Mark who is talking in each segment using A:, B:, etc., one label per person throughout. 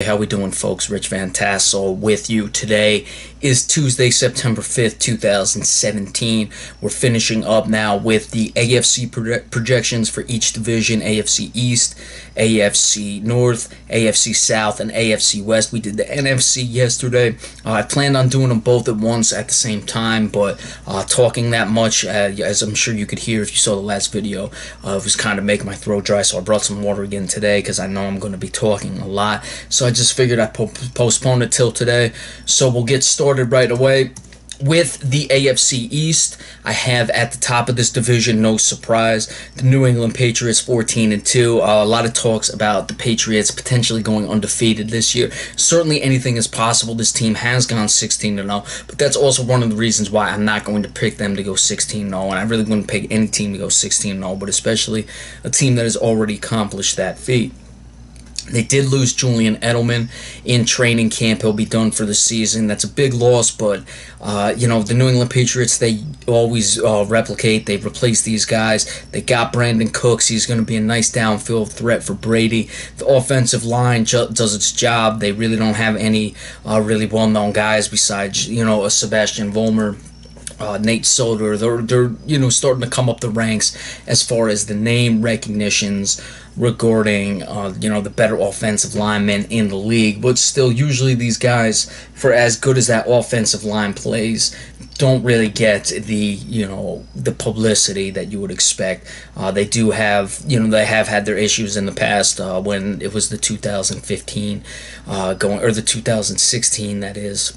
A: How we doing, folks? Rich Van Tassel with you. Today is Tuesday, September 5th, 2017. We're finishing up now with the AFC projections for each division: AFC East, AFC North, AFC South, and AFC West. We did the NFC yesterday. I planned on doing them both at once at the same time, but talking that much, as I'm sure you could hear if you saw the last video, was kind of making my throat dry, so I brought some water again today because I know I'm going to be talking a lot. So I just figured I'd postpone it till today. So we'll get started right away with the AFC East. I have at the top of this division, no surprise, the New England Patriots 14-2. A lot of talks about the Patriots potentially going undefeated this year. Certainly anything is possible. This team has gone 16-0, but that's also one of the reasons why I'm not going to pick them to go 16-0, and I really wouldn't pick any team to go 16-0, but especially a team that has already accomplished that feat. They did lose Julian Edelman in training camp. He'll be done for the season. That's a big loss, but, the New England Patriots, they always replicate. They replace these guys. They got Brandon Cooks. He's going to be a nice downfield threat for Brady. The offensive line does its job. They really don't have any really well-known guys besides, a Sebastian Vollmer. Nate Solder. They're starting to come up the ranks as far as the name recognitions regarding the better offensive linemen in the league. But still, usually these guys, for as good as that offensive line plays, don't really get the publicity that you would expect. They do have, they have had their issues in the past when it was the 2015 or the 2016, that is.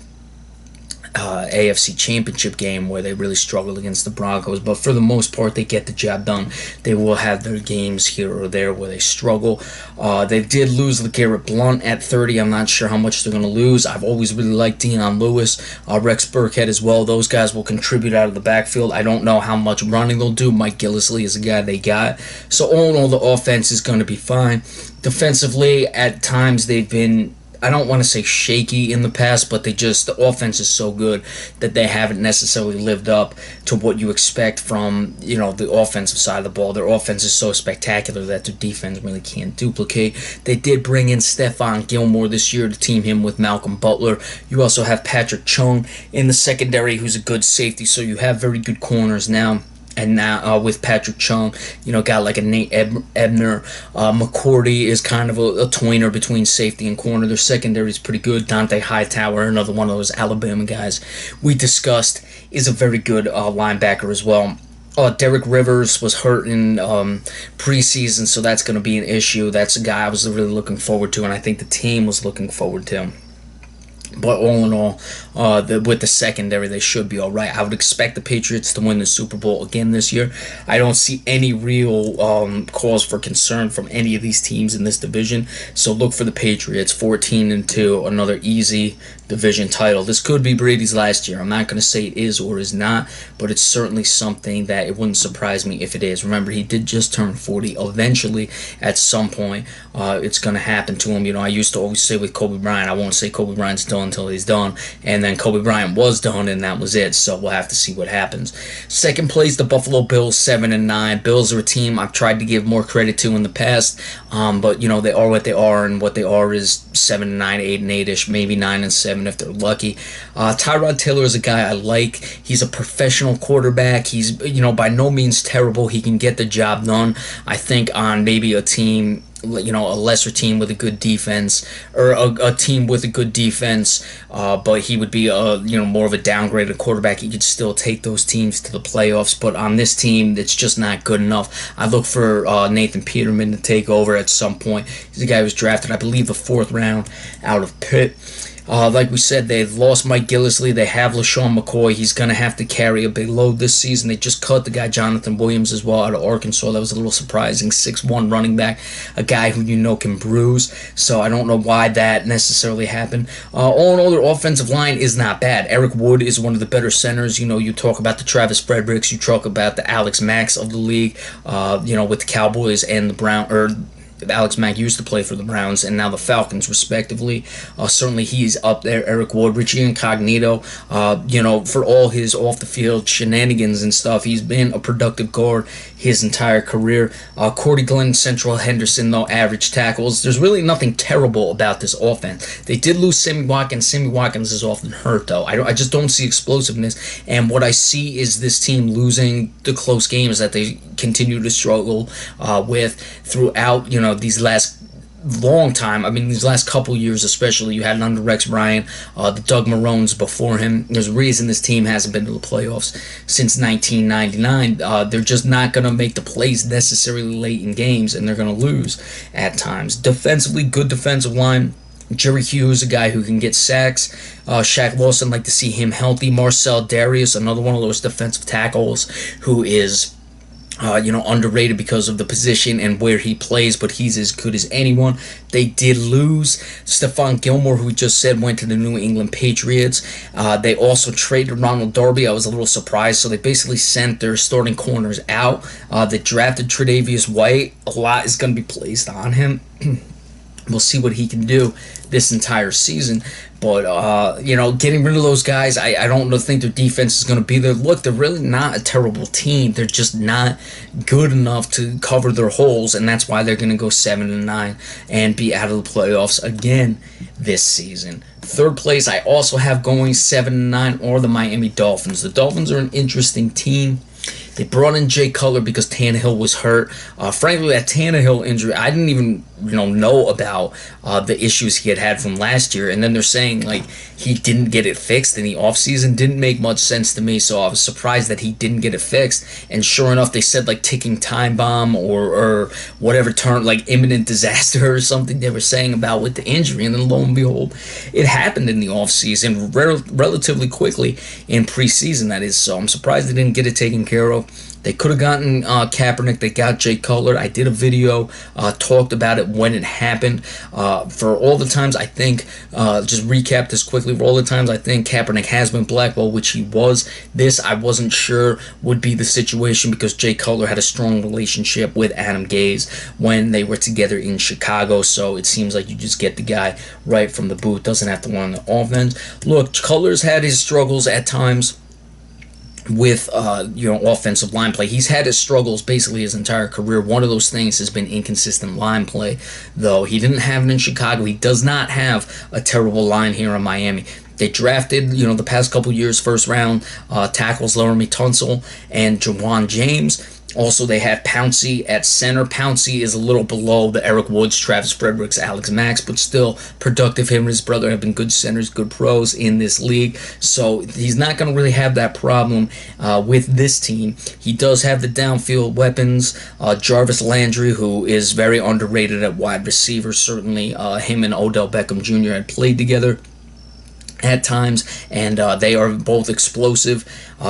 A: AFC Championship game where they really struggled against the Broncos, but for the most part they get the job done. They will have their games here or there where they struggle. They did lose LeGarrette Blount at 30. I'm not sure how much they're going to lose. I've always really liked Dion Lewis, Rex Burkhead as well. Those guys will contribute out of the backfield. I don't know how much running they'll do. Mike Gillislee is a guy they got. So all in all, the offense is going to be fine. Defensively, at times they've been, I don't want to say shaky in the past, but the offense is so good that they haven't necessarily lived up to what you expect from, the offensive side of the ball. Their offense is so spectacular that their defense really can't duplicate. They did bring in Stephon Gilmore this year to team him with Malcolm Butler. You also have Patrick Chung in the secondary, who's a good safety, so you have very good corners now. And now with Patrick Chung, got like a Nate Ebner. McCourty is kind of a tweener between safety and corner. Their secondary is pretty good. Dante Hightower, another one of those Alabama guys we discussed, is a very good linebacker as well. Derek Rivers was hurt in preseason, so that's going to be an issue. That's a guy I was really looking forward to, and I think the team was looking forward to him. But all in all, with the secondary, they should be all right. I would expect the Patriots to win the Super Bowl again this year. I don't see any real cause for concern from any of these teams in this division. So look for the Patriots 14-2, another easy division title. This could be Brady's last year. I'm not going to say it is or is not, but it's certainly something that it wouldn't surprise me if it is. Remember, he did just turn 40. Eventually, at some point, it's going to happen to him. I used to always say with Kobe Bryant, I won't say Kobe Bryant's done until he's done, and then Kobe Bryant was done, and that was it. So we'll have to see what happens. Second place, the Buffalo Bills, 7-9. Bills are a team I've tried to give more credit to in the past, but they are what they are, and what they are is 7-9, 8-8ish, maybe 9-7 if they're lucky. Tyrod Taylor is a guy I like. He's a professional quarterback. He's by no means terrible. He can get the job done. I think on maybe a team, a lesser team with a good defense, or a team with a good defense, but he would be more of a downgraded quarterback. He could still take those teams to the playoffs, but on this team, it's just not good enough. I look for Nathan Peterman to take over at some point. He's a guy who was drafted, I believe, the 4th round out of Pitt. Like we said, they've lost Mike Gillislee. They have LaShawn McCoy. He's going to have to carry a big load this season. They just cut the guy Jonathan Williams as well out of Arkansas. That was a little surprising. 6'1" running back, a guy who can bruise. So I don't know why that necessarily happened. All in all, their offensive line is not bad. Eric Wood is one of the better centers. You talk about the Travis Fredericks. You talk about the Alex Max of the league, with the Cowboys and the Alex Mack used to play for the Browns and now the Falcons, respectively. Certainly, he's up there. Eric Wood, Richie Incognito. For all his off-the-field shenanigans and stuff, he's been a productive guard his entire career. Cordy Glenn, Central Henderson, though, average tackles. There's really nothing terrible about this offense. They did lose Sammy Watkins. Sammy Watkins is often hurt, though. I just don't see explosiveness. And what I see is this team losing the close games that they continue to struggle with throughout, these last long time. I mean, these last couple years especially. You had it under Rex Ryan, the Doug Marones before him. There's a reason this team hasn't been to the playoffs since 1999. They're just not going to make the plays necessarily late in games, and they're going to lose at times. Defensively, good defensive line. Jerry Hughes, a guy who can get sacks. Shaq Lawson, like to see him healthy. Marcel Darius, another one of those defensive tackles who is underrated because of the position and where he plays, but he's as good as anyone. They did lose Stephon Gilmore, who we just said went to the New England Patriots. They also traded Ronald Darby. I was a little surprised. So they basically sent their starting corners out. They drafted Tre'Davious White. A lot is going to be placed on him. We'll see what he can do this entire season. But, getting rid of those guys, I don't think their defense is going to be there. Look, they're really not a terrible team. They're just not good enough to cover their holes, and that's why they're going to go 7-9 and be out of the playoffs again this season. Third place, I also have going 7-9, or the Miami Dolphins. The Dolphins are an interesting team. They brought in Jay Cutler because Tannehill was hurt. Frankly, that Tannehill injury, I didn't even know about the issues he had from last year. And then they're saying, he didn't get it fixed in the offseason. Didn't make much sense to me, so I was surprised that he didn't get it fixed. And sure enough, they said, ticking time bomb or whatever term, imminent disaster or something they were saying about with the injury. And then lo and behold, it happened in the offseason relatively quickly in preseason, that is. So I'm surprised they didn't get it taken care of. They could have gotten Kaepernick. They got Jay Cutler. I did a video, talked about it when it happened. For all the times I think, just recap this quickly, for all the times I think Kaepernick has been blackballed, which he was, this I wasn't sure would be the situation because Jay Cutler had a strong relationship with Adam Gase when they were together in Chicago. So it seems like you just get the guy right from the boot. Doesn't have to run the offense. Look, Cutler's had his struggles at times with offensive line play. He's had his struggles basically his entire career. One of those things has been inconsistent line play, though. He didn't have it in Chicago. He does not have a terrible line here in Miami. They drafted, the past couple years, first round tackles Laramie Tunsil and Jawan James. Also, they had Pouncey at center. Pouncey is a little below the Eric Woods, Travis Fredericks, Alex Max, but still productive. Him and his brother have been good centers, good pros in this league. So he's not going to really have that problem with this team. He does have the downfield weapons. Jarvis Landry, who is very underrated at wide receiver. Certainly him and Odell Beckham Jr. had played together at times, and they are both explosive.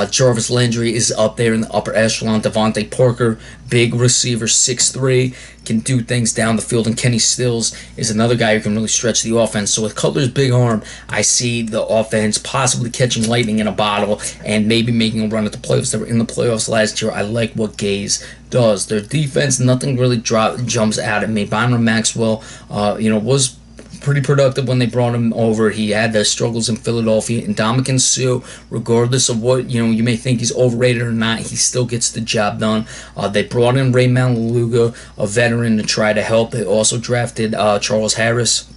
A: Jarvis Landry is up there in the upper echelon. Devontae Parker, big receiver, 6'3", can do things down the field, and Kenny Stills is another guy who can really stretch the offense. So with Cutler's big arm, I see the offense possibly catching lightning in a bottle and maybe making a run at the playoffs. They were in the playoffs last year. I like what Gase does. Their defense, nothing really jumps out at me. Byron Maxwell, was pretty productive when they brought him over. He had the struggles in Philadelphia. And Ndamukong Suh, regardless of what you may think he's overrated or not, he still gets the job done. They brought in Ray Maualuga, a veteran, to try to help. They also drafted Charles Harris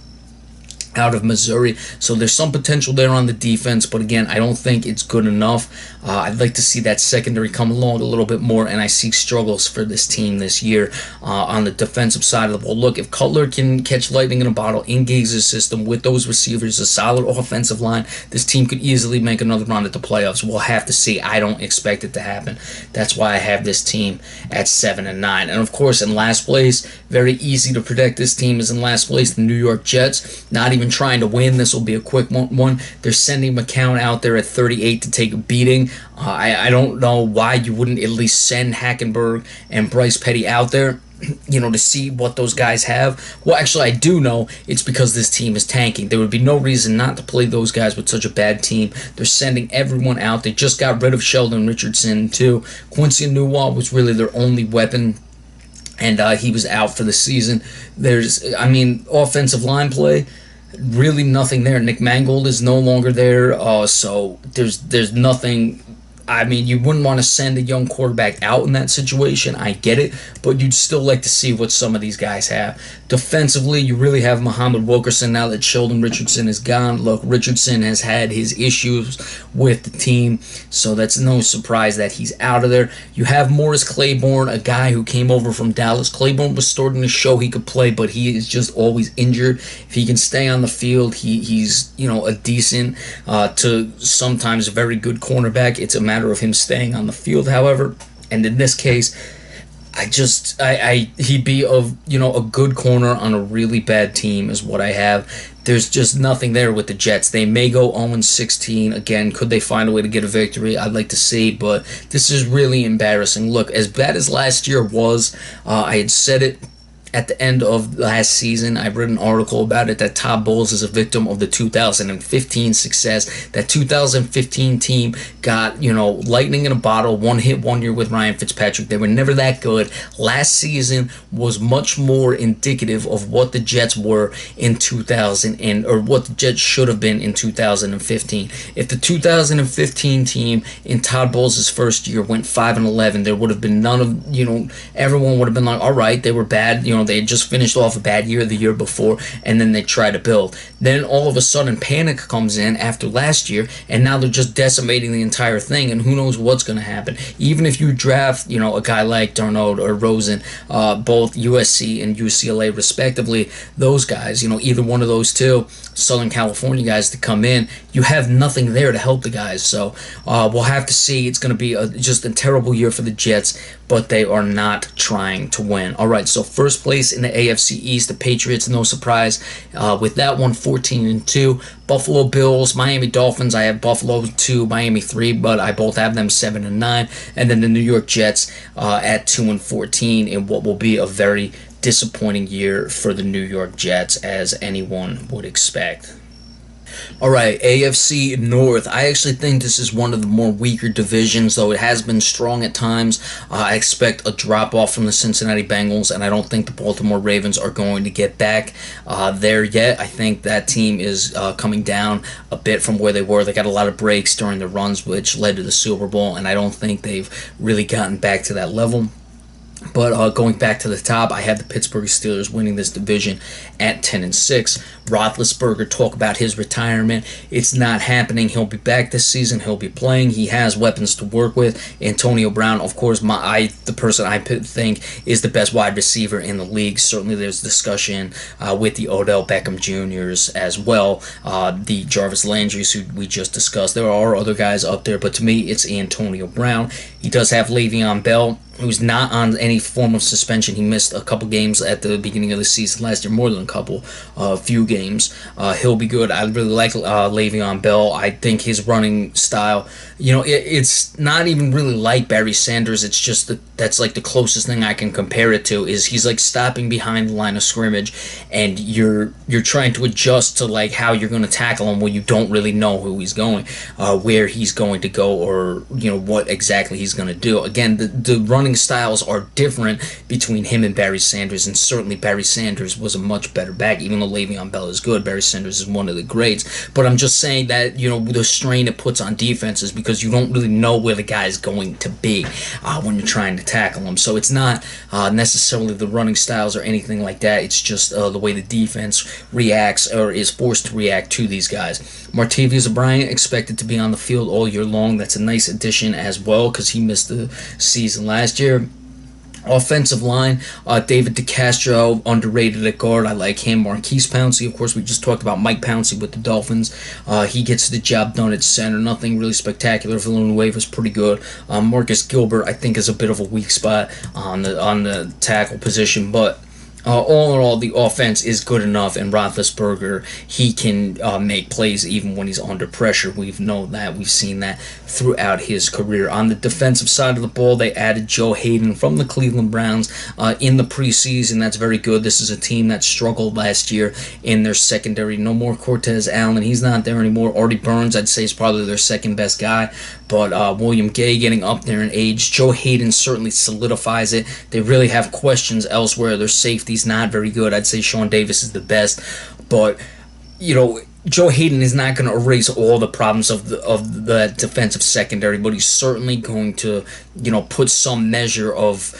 A: out of Missouri. So there's some potential there on the defense, but again, I don't think it's good enough. I'd like to see that secondary come along a little bit more, and I see struggles for this team this year on the defensive side of the ball. Look, if Cutler can catch lightning in a bottle in Gaze's system with those receivers, a solid offensive line, this team could easily make another run at the playoffs. We'll have to see. I don't expect it to happen. That's why I have this team at 7-9. And of course, in last place, very easy to predict this team is in last place, the New York Jets. Not even trying to win. This will be a quick one. They're sending McCown out there at 38 to take a beating. I don't know why you wouldn't at least send Hackenberg and Bryce Petty out there, to see what those guys have. Well, actually, I do know it's because this team is tanking. There would be no reason not to play those guys with such a bad team. They're sending everyone out. They just got rid of Sheldon Richardson, too. Quincy Newell was really their only weapon and he was out for the season. Offensive line play, really nothing there. Nick Mangold is no longer there, so there's nothing. I mean, you wouldn't want to send a young quarterback out in that situation. I get it, but you'd still like to see what some of these guys have. Defensively, you really have Muhammad Wilkerson now that Sheldon Richardson is gone. Look, Richardson has had his issues with the team, so that's no surprise that he's out of there. You have Morris Claiborne, a guy who came over from Dallas. Claiborne was starting to show he could play, but he is just always injured. If he can stay on the field, he's a decent to sometimes very good cornerback. It's a matter of him staying on the field, however, and in this case, he'd be a good corner on a really bad team is what I have. There's just nothing there with the Jets. They may go 0-16 again. Could they find a way to get a victory? I'd like to see, but this is really embarrassing. Look, as bad as last year was, I had said it at the end of last season. I read an article about it that Todd Bowles is a victim of the 2015 success. That 2015 team got, lightning in a bottle, one hit one year with Ryan Fitzpatrick. They were never that good. Last season was much more indicative of what the Jets were in 2000 or what the Jets should have been in 2015. If the 2015 team in Todd Bowles' first year went 5-11, there would have been none of, everyone would have been like, all right, they were bad, they had just finished off a bad year the year before, and then they try to build. Then all of a sudden, panic comes in after last year, and now they're just decimating the entire thing, and who knows what's going to happen. Even if you draft, a guy like Darnold or Rosen, both USC and UCLA respectively, those guys, either one of those two Southern California guys to come in, you have nothing there to help the guys. So we'll have to see. It's going to be just a terrible year for the Jets, but they are not trying to win. All right, so first place in the AFC East, the Patriots, no surprise. With that one, 14-2. Buffalo Bills, Miami Dolphins, I have Buffalo 2, Miami 3, but I both have them 7-9. And then the New York Jets at 2-14 in what will be a very disappointing year for the New York Jets, as anyone would expect. Alright, AFC North. I actually think this is one of the more weaker divisions, though it has been strong at times. I expect a drop-off from the Cincinnati Bengals, and I don't think the Baltimore Ravens are going to get back there yet. I think that team is coming down a bit from where they were. They got a lot of breaks during the runs, which led to the Super Bowl, and I don't think they've really gotten back to that level. But going back to the top, I have the Pittsburgh Steelers winning this division at 10-6. Roethlisberger, talk about his retirement. It's not happening. He'll be back this season. He'll be playing. He has weapons to work with. Antonio Brown, of course, the person I think is the best wide receiver in the league. Certainly there's discussion with the Odell Beckham Jr.'s as well. The Jarvis Landry's, who we just discussed. There are other guys up there, but to me, it's Antonio Brown. He does have Le'Veon Bell, who's not on any form of suspension. He missed a couple games at the beginning of the season last year, more than a couple, a few games. He'll be good. I really like Le'Veon Bell. I think his running style, it's not even really like Barry Sanders. It's just that's like the closest thing I can compare it to, is he's like stopping behind the line of scrimmage, and you're trying to adjust to like how you're going to tackle him when you don't really know who he's going, where he's going to go, or what exactly he's going to do. Again, the running styles are different between him and Barry Sanders, and certainly Barry Sanders was a much better back. Even though Le'Veon Bell is good, Barry Sanders is one of the greats. But I'm just saying that the strain it puts on defenses, because you don't really know where the guy is going to be when you're trying to tackle him. So it's not necessarily the running styles or anything like that. It's just the way the defense reacts or is forced to react to these guys. Martavis Bryant expected to be on the field all year long. That's a nice addition as well, because he missed the season last year. Offensive line, David DeCastro, underrated at guard. I like him. Marquise Pouncey, of course, we just talked about Mike Pouncey with the Dolphins. He gets the job done at center. Nothing really spectacular. Villanueva's pretty good. Marcus Gilbert, I think, is a bit of a weak spot on the tackle position, but All in all, the offense is good enough, and Roethlisberger, he can make plays even when he's under pressure. We've known that. We've seen that throughout his career. On the defensive side of the ball, they added Joe Hayden from the Cleveland Browns in the preseason. That's very good. This is a team that struggled last year in their secondary. No more Cortez Allen. He's not there anymore. Artie Burns, I'd say, is probably their second best guy. But William Gay getting up there in age. Joe Hayden certainly solidifies it. They really have questions elsewhere. Their safety's not very good. I'd say Sean Davis is the best. But, Joe Hayden is not going to erase all the problems of the defensive secondary, but he's certainly going to, put some measure of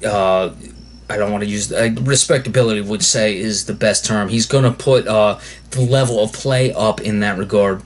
A: I don't want to use respectability, would say is the best term. He's going to put the level of play up in that regard.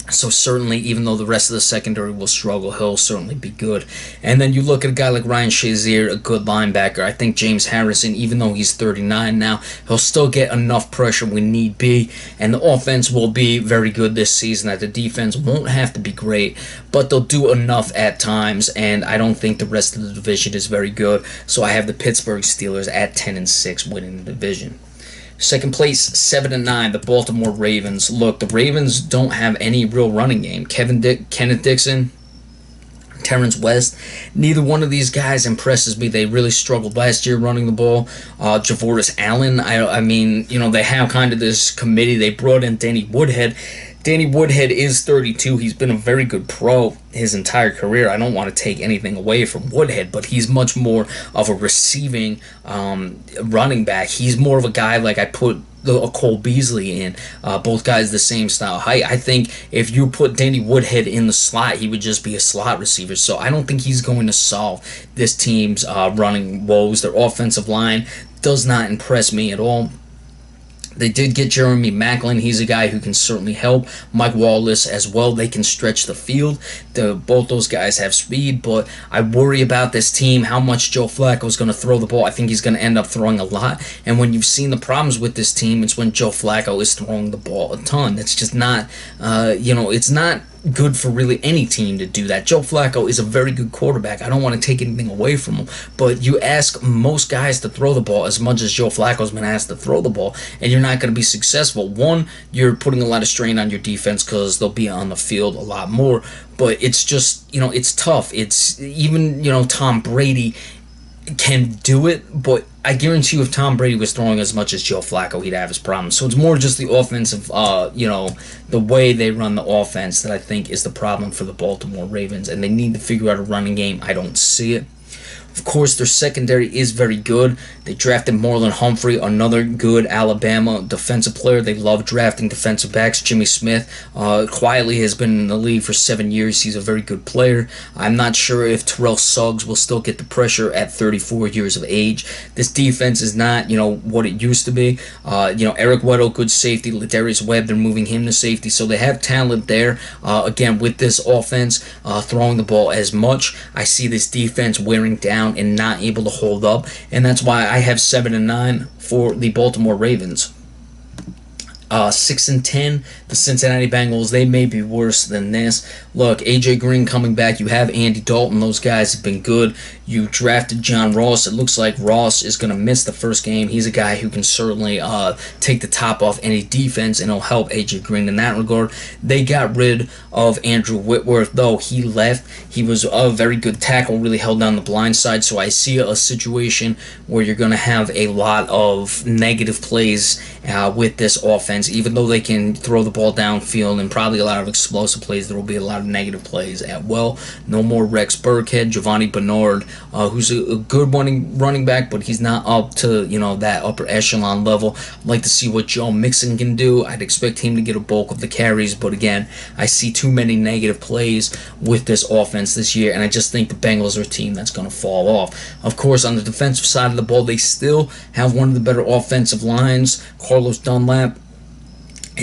A: So certainly, even though the rest of the secondary will struggle, he'll certainly be good. And then you look at a guy like Ryan Shazier, a good linebacker. I think James Harrison, even though he's 39 now, he'll still get enough pressure when need be. And the offense will be very good this season. That the defense won't have to be great, but they'll do enough at times. And I don't think the rest of the division is very good. So I have the Pittsburgh Steelers at 10-6 winning the division. Second place, 7-9, the Baltimore Ravens. Look, the Ravens don't have any real running game. Kenneth Dixon, Terrence West, neither one of these guys impresses me. They really struggled last year running the ball. Javoris Allen, I mean, they have kind of this committee. They brought in Danny Woodhead. Danny Woodhead is 32. He's been a very good pro his entire career. I don't want to take anything away from Woodhead, but he's much more of a receiving running back. He's more of a guy like I put a Cole Beasley in. Both guys the same style height. I think if you put Danny Woodhead in the slot, he would just be a slot receiver. So I don't think he's going to solve this team's running woes. Their offensive line does not impress me at all. They did get Jeremy Maclin. He's a guy who can certainly help. Mike Wallace as well. They can stretch the field. Both those guys have speed, but I worry about this team, how much Joe Flacco is going to throw the ball. I think he's going to end up throwing a lot. And when you've seen the problems with this team, it's when Joe Flacco is throwing the ball a ton. It's just not, it's not good for really any team to do that. Joe Flacco is a very good quarterback. I don't want to take anything away from him, but you ask most guys to throw the ball as much as Joe Flacco's been asked to throw the ball, and you're not going to be successful. One, you're putting a lot of strain on your defense because they'll be on the field a lot more, but it's just, it's tough. It's even, Tom Brady can do it, but I guarantee you if Tom Brady was throwing as much as Joe Flacco, he'd have his problems. So it's more just the offensive, the way they run the offense that I think is the problem for the Baltimore Ravens, and they need to figure out a running game. I don't see it. Of course, their secondary is very good. They drafted Marlon Humphrey, another good Alabama defensive player. They love drafting defensive backs. Jimmy Smith quietly has been in the league for 7 years. He's a very good player. I'm not sure if Terrell Suggs will still get the pressure at 34 years of age. This defense is not, what it used to be. Eric Weddle, good safety. Ladarius Webb, they're moving him to safety. So they have talent there. Again, with this offense, throwing the ball as much, I see this defense wearing down and not able to hold up, and that's why I have 7-9 for the Baltimore Ravens. 6-10, the Cincinnati Bengals, they may be worse than this. Look, AJ Green coming back. You have Andy Dalton. Those guys have been good. You drafted John Ross. It looks like Ross is going to miss the first game. He's a guy who can certainly take the top off any defense, and he'll help AJ Green in that regard. They got rid of Andrew Whitworth, though he left. He was a very good tackle, really held down the blind side, so I see a situation where you're going to have a lot of negative plays with this offense. Even though they can throw the ball downfield and probably a lot of explosive plays, there will be a lot of negative plays as well. No more Rex Burkhead, Giovanni Bernard, who's a good running back, but he's not up to that upper echelon level. I'd like to see what Joe Mixon can do. I'd expect him to get a bulk of the carries, but again, I see too many negative plays with this offense this year, and I just think the Bengals are a team that's going to fall off. Of course, on the defensive side of the ball, they still have one of the better offensive lines. Carlos Dunlap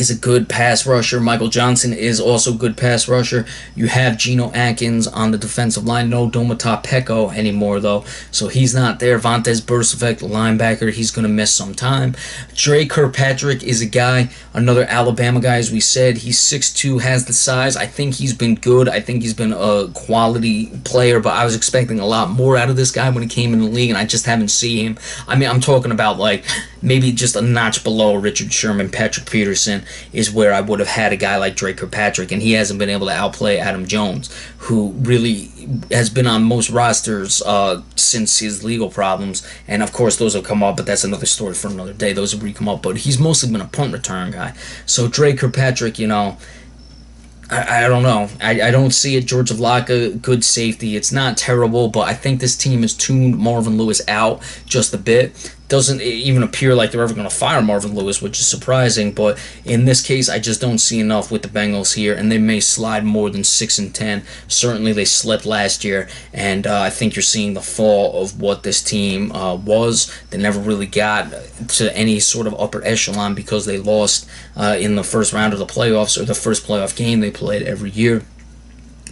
A: is a good pass rusher. Michael Johnson is also a good pass rusher. You have Geno Atkins on the defensive line. No Domata Peko anymore, though, so he's not there. Vontaze Burfict, the linebacker, he's going to miss some time. Dre Kirkpatrick is a guy, another Alabama guy, as we said. He's 6'2", has the size. I think he's been good. I think he's been a quality player, but I was expecting a lot more out of this guy when he came in the league, and I just haven't seen him. I mean, I'm talking about like maybe just a notch below Richard Sherman. Patrick Peterson is where I would have had a guy like Dre Kirkpatrick, and he hasn't been able to outplay Adam Jones, who really has been on most rosters since his legal problems. And of course, those will come up, but that's another story for another day. Those will come up, but he's mostly been a punt return guy. So Dre Kirkpatrick, you know, I don't know. I don't see it. George Vlaka, good safety. It's not terrible, but I think this team has tuned Marvin Lewis out just a bit. Doesn't even appear like they're ever going to fire Marvin Lewis, which is surprising. But in this case, I just don't see enough with the Bengals here, and they may slide more than 6-10. Certainly, they slipped last year, and I think you're seeing the fall of what this team was. They never really got to any sort of upper echelon because they lost in the first round of the playoffs, or the first playoff game they played every year.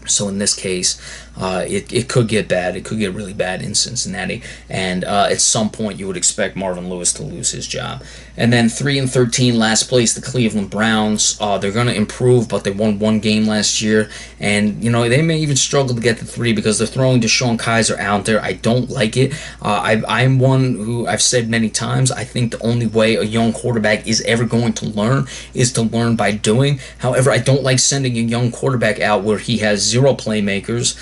A: So in this case, it could get bad. It could get really bad in Cincinnati. And at some point, you would expect Marvin Lewis to lose his job. And then 3-13, last place, the Cleveland Browns. They're going to improve, but they won one game last year. And, you know, they may even struggle to get to 3 because they're throwing DeShone Kizer out there. I don't like it. I'm one who I've said many times, I think the only way a young quarterback is ever going to learn is to learn by doing. However, I don't like sending a young quarterback out where he has zero playmakers.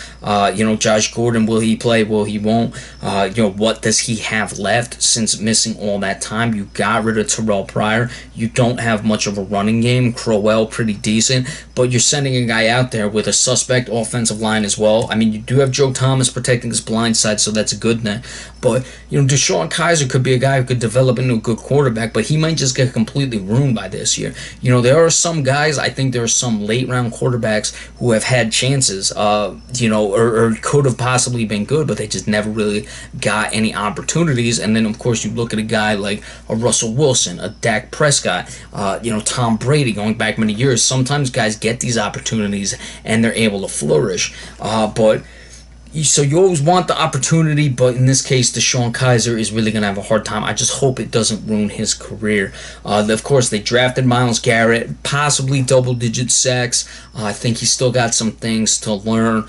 A: You know, Josh Gordon, will he play? Will he won't? You know, what does he have left since missing all that time? You got rid of Terrell Pryor. You don't have much of a running game. Crowell, pretty decent. But you're sending a guy out there with a suspect offensive line as well. I mean, you do have Joe Thomas protecting his blind side, so that's a good thing. But, you know, DeShone Kizer could be a guy who could develop into a good quarterback, but he might just get completely ruined by this year. You know, there are some guys, I think there are some late-round quarterbacks who have had chances, you know, or could have possibly been good, but they just never really got any opportunities. And then, of course, you look at a guy like a Russell Wilson, a Dak Prescott, you know, Tom Brady, going back many years. Sometimes guys get these opportunities and they're able to flourish. So you always want the opportunity, but in this case, DeShone Kizer is really going to have a hard time. I just hope it doesn't ruin his career. Of course, they drafted Myles Garrett, possibly double-digit sacks. I think he's still got some things to learn.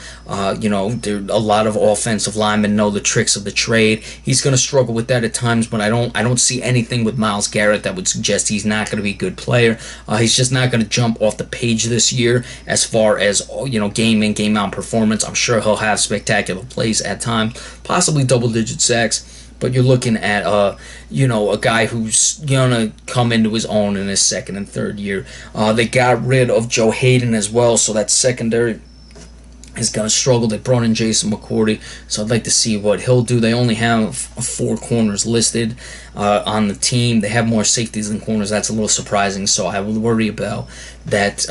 A: You know, a lot of offensive linemen know the tricks of the trade. He's going to struggle with that at times, but I don't see anything with Myles Garrett that would suggest he's not going to be a good player. He's just not going to jump off the page this year as far as, you know, game in, game out performance. I'm sure he'll have spectacular plays at times, possibly double-digit sacks, but you're looking at you know, a guy who's gonna come into his own in his second and third year. They got rid of Joe Hayden as well, so that secondary is going to struggle. They brought in Jason McCourty, so I'd like to see what he'll do. They only have 4 corners listed on the team. They have more safeties than corners. That's a little surprising, so I would worry about that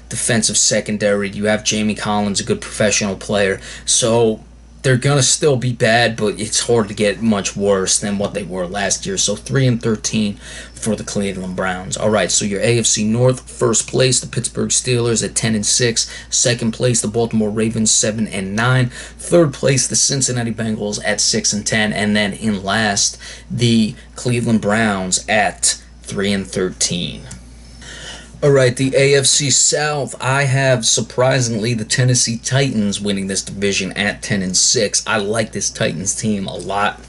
A: defensive secondary. You have Jamie Collins, a good professional player, so they're going to still be bad, but it's hard to get much worse than what they were last year. So 3-13 for the Cleveland Browns. All right, so your AFC North, first place, the Pittsburgh Steelers at 10-6. Second place, the Baltimore Ravens, 7-9. Third place, the Cincinnati Bengals at 6-10. And then in last, the Cleveland Browns at 3-13. Alright, the AFC South, I have, surprisingly, the Tennessee Titans winning this division at 10-6. I like this Titans team a lot.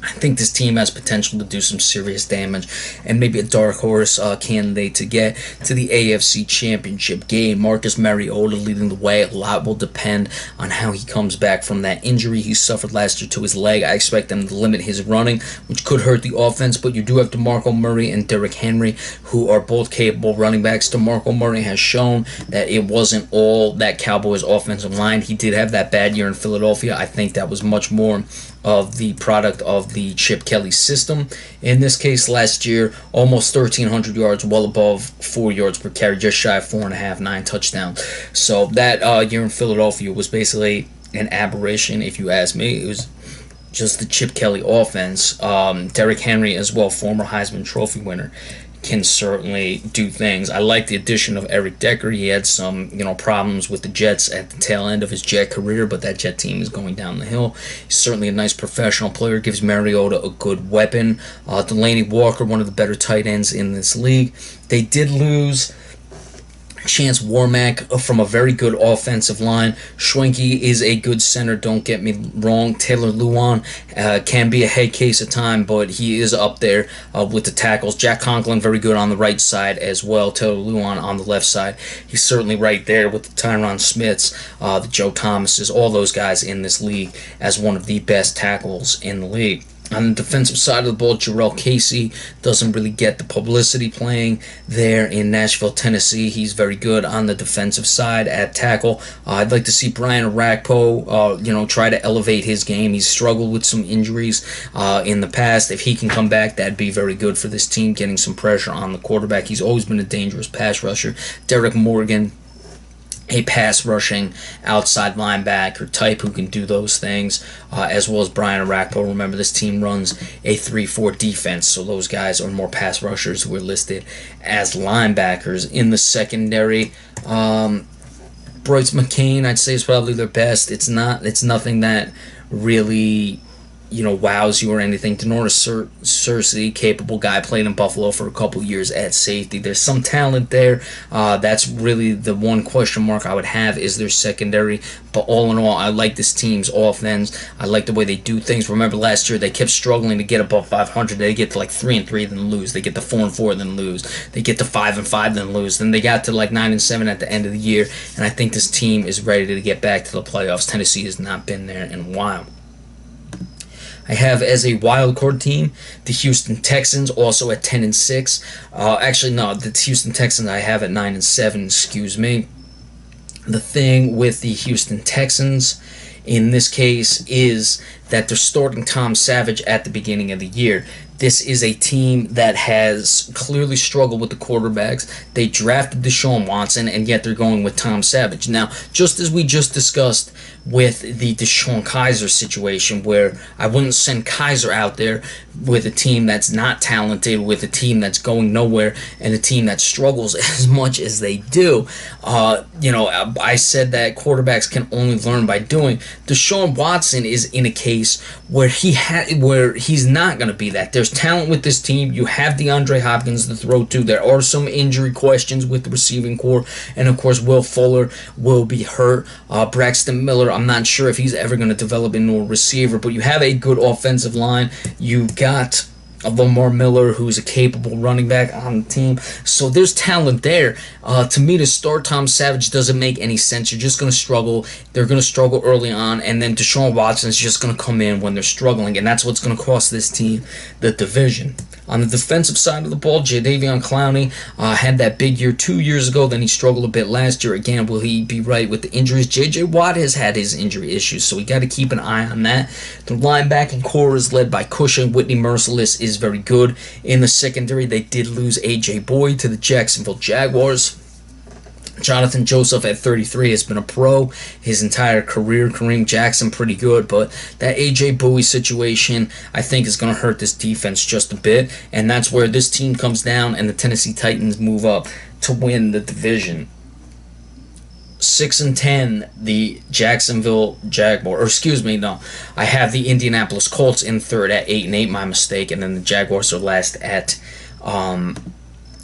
A: I think this team has potential to do some serious damage and maybe a dark horse candidate to get to the AFC Championship game. Marcus Mariota leading the way. A lot will depend on how he comes back from that injury he suffered last year to his leg. I expect them to limit his running, which could hurt the offense, but you do have DeMarco Murray and Derrick Henry, who are both capable running backs. DeMarco Murray has shown that it wasn't all that Cowboys offensive line. He did have that bad year in Philadelphia. I think that was much more of the product of the Chip Kelly system. In this case, last year, almost 1,300 yards, well above 4 yards per carry, just shy of 4.5, 9 touchdowns. So that year in Philadelphia was basically an aberration, if you ask me. It was just the Chip Kelly offense. Derrick Henry as well, former Heisman Trophy winner. can certainly do things. I like the addition of Eric Decker. He had some, problems with the Jets at the tail end of his Jet career, but that Jet team is going down the hill. He's certainly a nice professional player, gives Mariota a good weapon. Delaney Walker, one of the better tight ends in this league. They did lose Chance Warmack from a very good offensive line. Schwenke is a good center, don't get me wrong. Taylor Lewan can be a head case at time, but he is up there with the tackles. Jack Conklin, very good on the right side as well. Taylor Lewan on the left side. He's certainly right there with the Tyron Smiths, the Joe Thomases, all those guys in this league as one of the best tackles in the league. On the defensive side of the ball, Jarrell Casey doesn't really get the publicity playing there in Nashville, Tennessee. He's very good on the defensive side at tackle. I'd like to see Brian Orakpo, try to elevate his game. He's struggled with some injuries in the past. If he can come back, that'd be very good for this team, getting some pressure on the quarterback. He's always been a dangerous pass rusher. Derek Morgan, a pass rushing outside linebacker type who can do those things, as well as Brian Orakpo. Remember, this team runs a 3-4 defense, so those guys are more pass rushers who are listed as linebackers. In the secondary, Bryce McCain, I'd say, is probably their best. It's nothing that really wows you or anything. Denora Cersei, capable guy, played in Buffalo for a couple years at safety. There's some talent there. That's really the one question mark I would have is their secondary. But all in all, I like this team's offense. I like the way they do things. Remember last year, they kept struggling to get above 500. They get to 3-3, then lose. They get to 4-4, then lose. They get to 5-5, then lose. Then they got to 9-7 at the end of the year. And I think this team is ready to get back to the playoffs. Tennessee has not been there in a while. I have as a wild card team the Houston Texans, also at 10-6. Actually, no, the Houston Texans I have at 9-7. Excuse me. The thing with the Houston Texans in this case is that they're starting Tom Savage at the beginning of the year. This is a team that has clearly struggled with the quarterbacks. They drafted Deshaun Watson, and yet they're going with Tom Savage. Now, just as we just discussed with the Deshaun Kaiser situation, where I wouldn't send Kaiser out there with a team that's not talented, with a team that's going nowhere, and a team that struggles as much as they do. I said that quarterbacks can only learn by doing. Deshaun Watson is in a case where he's not going to be that. There's talent with this team. You have DeAndre Hopkins to throw to. There are some injury questions with the receiving core, and of course Will Fuller will be hurt. Braxton Miller, I'm not sure if he's ever going to develop into a receiver, but you have a good offensive line. You've got Lamar Miller, who's a capable running back on the team. So there's talent there. To me, to start Tom Savage doesn't make any sense. You're just going to struggle. They're going to struggle early on, and then Deshaun Watson is just going to come in when they're struggling, and that's what's going to cost this team the division. On the defensive side of the ball, Jadeveon Clowney had that big year 2 years ago. Then he struggled a bit last year. Again, will he be right with the injuries? J.J. Watt has had his injury issues, so we got to keep an eye on that. The linebacking core is led by Cushing. Whitney Merciless is very good. In the secondary, they did lose A.J. Boyd to the Jacksonville Jaguars. Jonathan Joseph at 33 has been a pro his entire career. Kareem Jackson pretty good, but that A.J. Bowie situation I think is going to hurt this defense just a bit, and that's where this team comes down and the Tennessee Titans move up to win the division. 6-10, the Jacksonville Jaguars, I have the Indianapolis Colts in third at 8-8, my mistake, and then the Jaguars are last at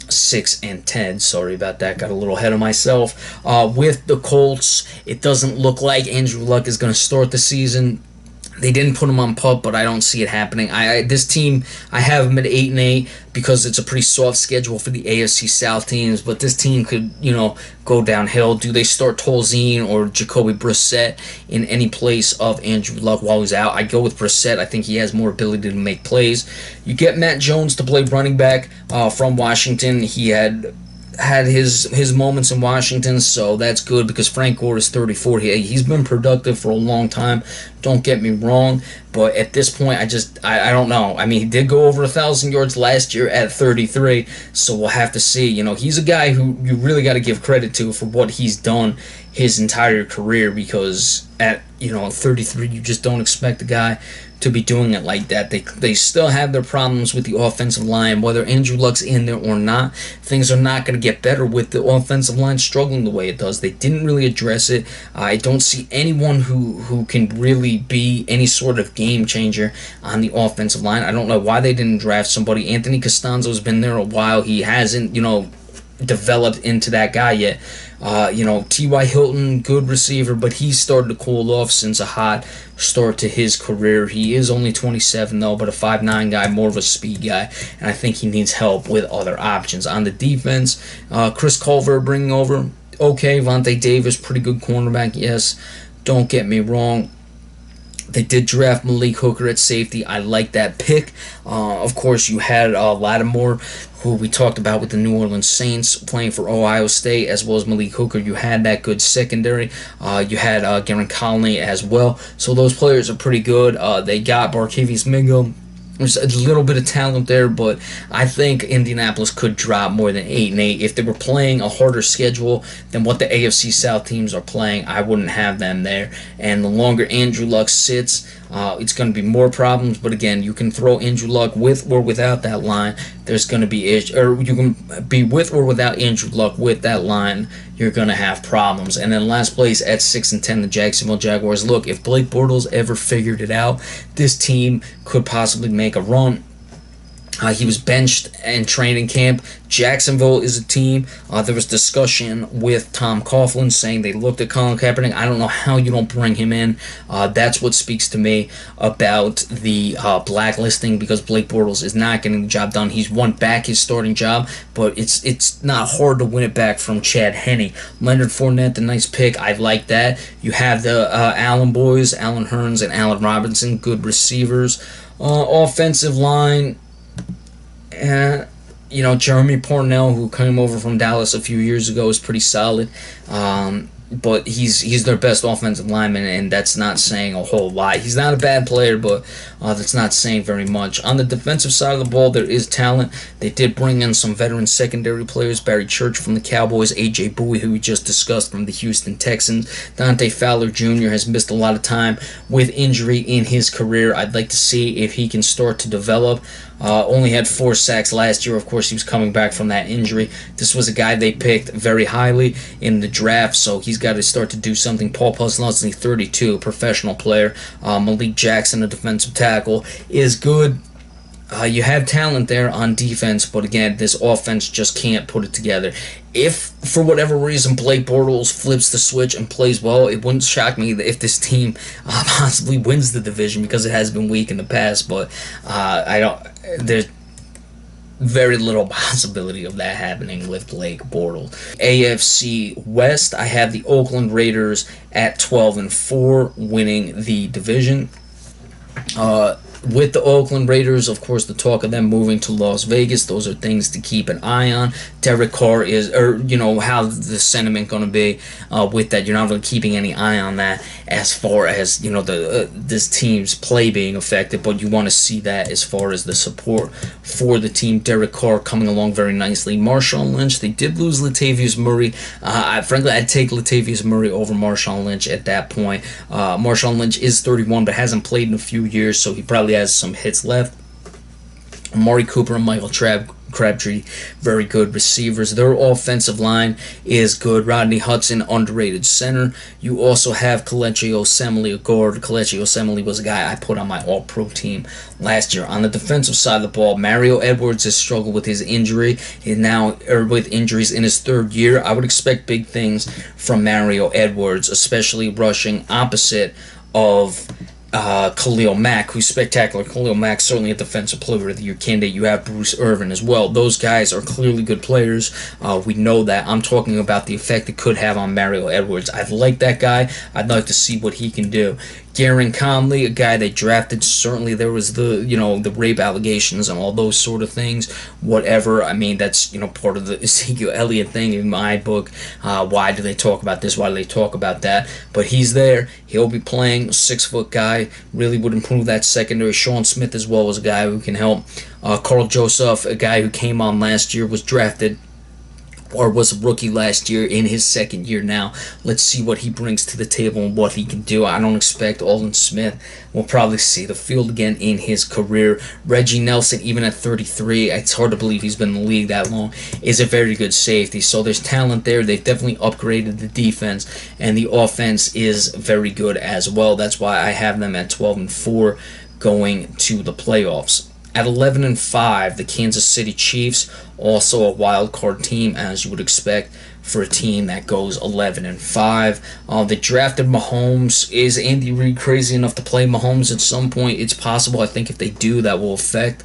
A: 6-10. Sorry about that. Got a little ahead of myself. With the Colts, it doesn't look like Andrew Luck is going to start the season. They didn't put him on PUP, but I don't see it happening. This team, I have them at 8-8 because it's a pretty soft schedule for the AFC South teams. But this team could, go downhill. Do they start Tolzien or Jacoby Brissett in any place of Andrew Luck while he's out? I go with Brissett. I think he has more ability to make plays. You get Matt Jones to play running back from Washington. He had his moments in Washington, so that's good because Frank Gore is 34. He's been productive for a long time, don't get me wrong, but at this point I don't know. I mean, he did go over 1,000 yards last year at 33, so we'll have to see. He's a guy who you really got to give credit to for what he's done his entire career, because at 33 you just don't expect a guy to be doing it like that. They still have their problems with the offensive line. Whether Andrew Luck's in there or not, things are not going to get better with the offensive line struggling the way it does. They didn't really address it. I don't see anyone who can really be any sort of game changer on the offensive line. I don't know why they didn't draft somebody. Anthony Costanzo's been there a while. He hasn't, developed into that guy yet. T.Y. Hilton, good receiver, but he's started to cool off since a hot start to his career. He is only 27 though, but a 5'9" guy, more of a speed guy, and I think he needs help with other options. On the defense, Chris Culver bringing over, okay, Vontae Davis, pretty good cornerback, yes, don't get me wrong. They did draft Malik Hooker at safety. I like that pick. Of course, you had Lattimore, who we talked about with the New Orleans Saints, playing for Ohio State, as well as Malik Hooker. You had that good secondary. You had Garen Conley as well. So those players are pretty good. They got Barkevius Mingo. There's a little bit of talent there, but I think Indianapolis could drop more than 8-8. If they were playing a harder schedule than what the AFC South teams are playing, I wouldn't have them there. And the longer Andrew Luck sits, it's going to be more problems. But again, you can throw Andrew Luck with or without that line. There's going to be issues, or you can be with or without Andrew Luck with that line. You're going to have problems. And then last place at 6-10, the Jacksonville Jaguars. Look, if Blake Bortles ever figured it out, this team could possibly make a run. He was benched in training camp. Jacksonville is a team. There was discussion with Tom Coughlin saying they looked at Colin Kaepernick. I don't know how you don't bring him in. That's what speaks to me about the blacklisting, because Blake Bortles is not getting the job done. He's won back his starting job, but it's not hard to win it back from Chad Henne. Leonard Fournette, the nice pick. I like that. You have the Allen boys, Allen Hurns and Allen Robinson, good receivers. Offensive line, Jeremy Parnell, who came over from Dallas a few years ago, is pretty solid. But he's their best offensive lineman, and that's not saying a whole lot. He's not a bad player, but that's not saying very much. On the defensive side of the ball, there is talent. They did bring in some veteran secondary players. Barry Church from the Cowboys, A.J. Bowie, who we just discussed, from the Houston Texans. Dante Fowler Jr. has missed a lot of time with injury in his career. I'd like to see if he can start to develop. Only had 4 sacks last year. Of course, he was coming back from that injury. This was a guy they picked very highly in the draft, so he's got to start to do something. Paul Posluszny, 32, professional player. Malik Jackson, a defensive tackle, is good. You have talent there on defense, but again, this offense just can't put it together. If, for whatever reason, Blake Bortles flips the switch and plays well, it wouldn't shock me if this team possibly wins the division, because it has been weak in the past, but there's very little possibility of that happening with Blake Bortles. AFC West, I have the Oakland Raiders at 12-4, winning the division. With the Oakland Raiders, of course, the talk of them moving to Las Vegas, those are things to keep an eye on. Derek Carr is, how's the sentiment going to be with that? You're not really keeping any eye on that as far as, this team's play being affected, but you want to see that as far as the support for the team. Derek Carr coming along very nicely. Marshawn Lynch, they did lose Latavius Murray. Frankly, I'd take Latavius Murray over Marshawn Lynch at that point. Marshawn Lynch is 31, but hasn't played in a few years, so he probably has some hits left. Amari Cooper and Michael Crabtree, very good receivers. Their offensive line is good. Rodney Hudson, underrated center. You also have Kelechi Osemele, a guard. Kelechi Osemele was a guy I put on my All-Pro team last year. On the defensive side of the ball, Mario Edwards has struggled with his injury, with injuries in his 3rd year. I would expect big things from Mario Edwards, especially rushing opposite of Khalil Mack, who's spectacular. Khalil Mack, certainly a defensive player of the year candidate. You have Bruce Irvin as well. Those guys are clearly good players. We know that. I'm talking about the effect it could have on Mario Edwards. I like that guy. I'd like to see what he can do. Garen Conley, a guy they drafted. Certainly there was the rape allegations and all those sort of things. Whatever. I mean, that's part of the Ezekiel Elliott thing in my book. Why do they talk about this? Why do they talk about that? But he's there. He'll be playing. A 6-foot guy. Really would improve that secondary. Sean Smith as well was a guy who can help. Carl Joseph, a guy who came on last year, was drafted or was a rookie last year in his second year now. Let's see what he brings to the table and what he can do. I don't expect Aldon Smith will probably see the field again in his career. Reggie Nelson, even at 33, it's hard to believe he's been in the league that long, is a very good safety. So there's talent there. They've definitely upgraded the defense, and the offense is very good as well. That's why I have them at 12-4 going to the playoffs. At 11-5, the Kansas City Chiefs, also a wild card team, as you would expect for a team that goes 11-5. They drafted Mahomes. Is Andy Reid crazy enough to play Mahomes at some point? It's possible. I think if they do, that will affect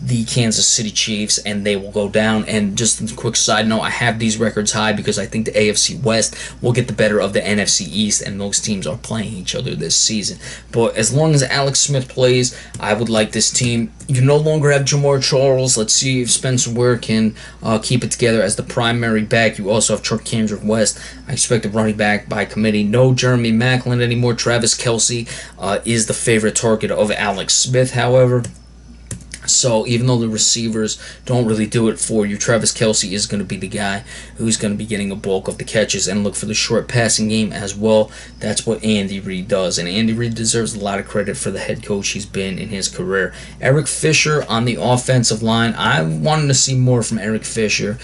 A: the Kansas City Chiefs, and they will go down. And just a quick side note, I have these records high because I think the AFC West will get the better of the NFC East, and those teams are playing each other this season. But as long as Alex Smith plays, I would like this team. You no longer have Jamar Charles. Let's see if Spencer Ware can keep it together as the primary back. You also have Kendrick West. I expect a running back by committee. No Jeremy Maclin anymore. Travis Kelce is the favorite target of Alex Smith, however. So even though the receivers don't really do it for you, Travis Kelce is going to be the guy who's going to be getting a bulk of the catches, and look for the short passing game as well. That's what Andy Reid does, and Andy Reid deserves a lot of credit for the head coach he's been in his career. Eric Fisher on the offensive line. I wanted to see more from Eric Fisher.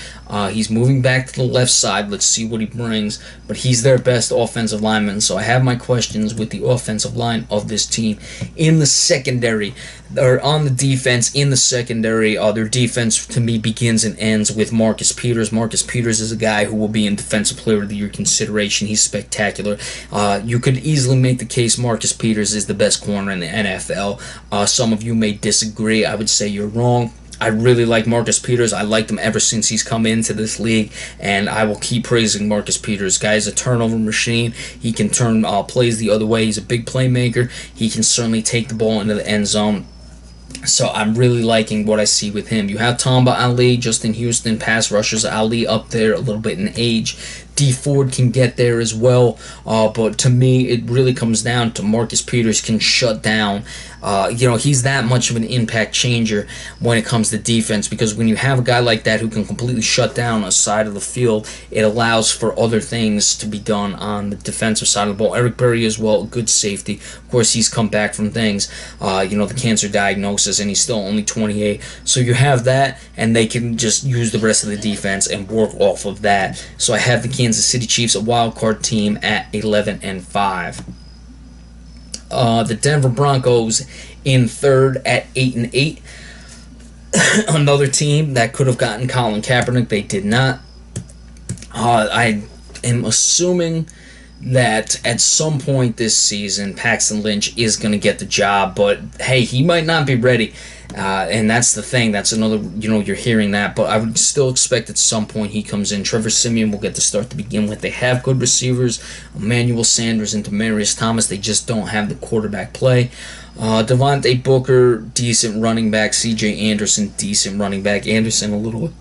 A: He's moving back to the left side. Let's see what he brings, but he's their best offensive lineman, so I have my questions with the offensive line of this team. In the secondary, or on the defense, in the secondary, their defense to me begins and ends with Marcus Peters. Marcus Peters is a guy who will be in Defensive Player of the Year consideration. He's spectacular. You could easily make the case Marcus Peters is the best corner in the NFL. Some of you may disagree. I would say you're wrong. I really like Marcus Peters. I liked him ever since he's come into this league, and I will keep praising Marcus Peters. Guy is a turnover machine. He can turn plays the other way. He's a big playmaker. He can certainly take the ball into the end zone. So I'm really liking what I see with him. You have Tamba Ali, Justin Houston, pass rushers. Ali up there a little bit in age. D Ford can get there as well, but to me it really comes down to Marcus Peters can shut down. He's that much of an impact changer when it comes to defense, because when you have a guy like that who can completely shut down a side of the field, it allows for other things to be done on the defensive side of the ball. Eric Berry as well, good safety. Of course, he's come back from things, the cancer diagnosis, and he's still only 28. So you have that, and they can just use the rest of the defense and work off of that. So I have the Kansas City Chiefs, a wild card team, at 11-5. The Denver Broncos in third at 8-8. Another team that could have gotten Colin Kaepernick. They did not. I am assuming that at some point this season Paxton Lynch is going to get the job, but hey, he might not be ready. And that's the thing. That's another, you're hearing that, but I would still expect at some point he comes in. Trevor Siemian will get the start to begin with. They have good receivers, Emmanuel Sanders and Demaryius Thomas. They just don't have the quarterback play. Devontae Booker, decent running back. C.J. Anderson, decent running back. Anderson a little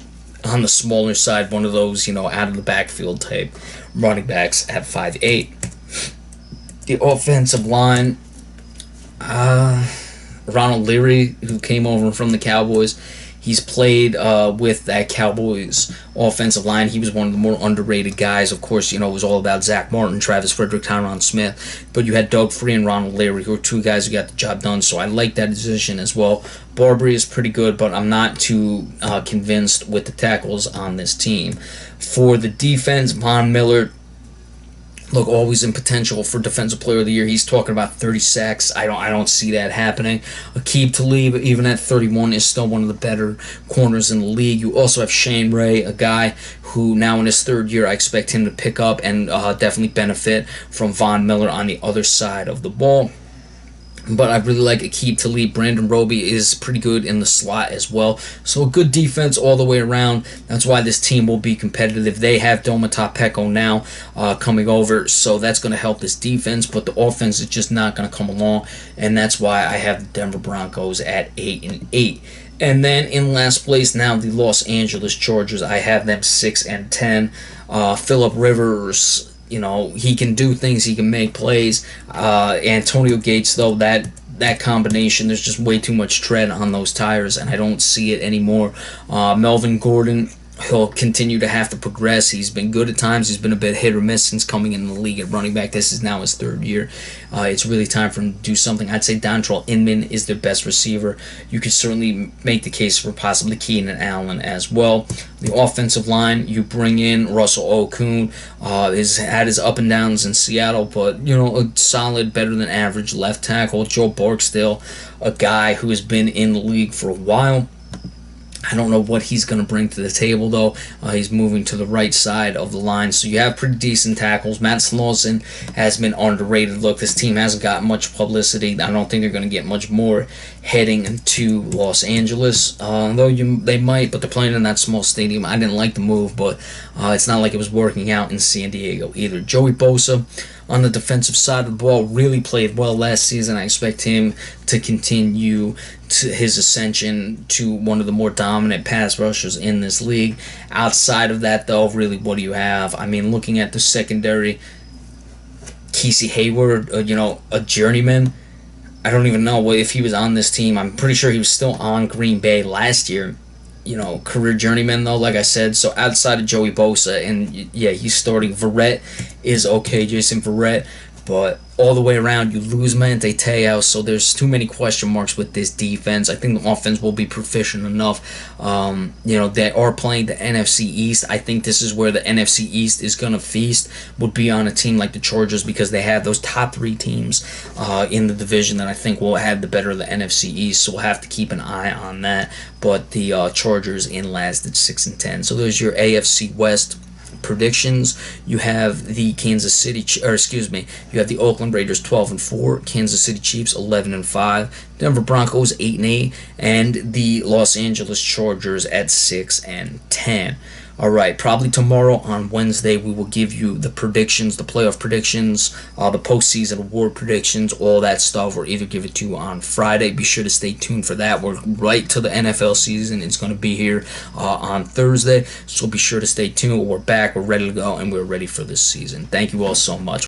A: on the smaller side, one of those, out of the backfield type running backs at 5'8". The offensive line, Ronald Leary, who came over from the Cowboys, he's played with that Cowboys offensive line. He was one of the more underrated guys. Of course, it was all about Zach Martin, Travis Frederick, Tyron Smith. But you had Doug Free and Ronald Leary, who are two guys who got the job done. So I like that decision as well. Barbary is pretty good, but I'm not too convinced with the tackles on this team. For the defense, Von Miller, look, always in potential for Defensive Player of the Year. He's talking about 30 sacks. I don't see that happening. Aqib Talib, even at 31, is still one of the better corners in the league. You also have Shane Ray, a guy who now in his third year, I expect him to pick up and definitely benefit from Von Miller on the other side of the ball. But I really like Aqib Talib. Brandon Roby is pretty good in the slot as well. So a good defense all the way around. That's why this team will be competitive. They have Domata Peko now coming over, so that's going to help this defense. But the offense is just not going to come along, and that's why I have the Denver Broncos at 8-8. And then in last place now, the Los Angeles Chargers. I have them 6-10. Phillip Rivers, he can do things. He can make plays. Antonio Gates, though, that combination, there's just way too much tread on those tires, and I don't see it anymore. Melvin Gordon, He'll continue to have to progress. He's been good at times. He's been a bit hit or miss since coming in the league at running back. This is now his third year. It's really time for him to do something. I'd say Dontrell Inman is their best receiver. You could certainly make the case for possibly Keenan Allen as well. The offensive line, you bring in Russell Okung. Has had his up and downs in Seattle, but a solid, better than average left tackle. Joe Barksdale, a guy who has been in the league for a while. I don't know what he's going to bring to the table, though. He's moving to the right side of the line, so you have pretty decent tackles. Matt Slauson has been underrated. Look, this team hasn't got much publicity. I don't think they're going to get much more heading into Los Angeles, though they might, but they're playing in that small stadium. I didn't like the move, but it's not like it was working out in San Diego either. Joey Bosa, on the defensive side of the ball, really played well last season. I expect him to continue to his ascension to one of the more dominant pass rushers in this league. Outside of that, though, really, what do you have? I mean, looking at the secondary, Casey Hayward, a journeyman. I don't even know if he was on this team. I'm pretty sure he was still on Green Bay last year. Career journeyman, though, like I said. So outside of Joey Bosa, and yeah, he's starting. Verrett is okay, Jason Verrett, but all the way around, you lose Manti Te'o, so there's too many question marks with this defense. I think the offense will be proficient enough. They are playing the NFC East. I think this is where the NFC East is going to feast, would be on a team like the Chargers, because they have those top three teams in the division that I think will have the better of the NFC East, so we'll have to keep an eye on that. But the Chargers in last at 6-10. So there's your AFC West predictions. You have the you have the Oakland Raiders 12-4, Kansas City Chiefs 11-5, Denver Broncos 8-8, and the Los Angeles Chargers at 6-10. All right, probably tomorrow on Wednesday we will give you the predictions, the playoff predictions, the postseason award predictions, all that stuff. Or either give it to you on Friday. Be sure to stay tuned for that. We're right to the NFL season. It's going to be here on Thursday, so be sure to stay tuned. We're back, we're ready to go, and we're ready for this season. Thank you all so much.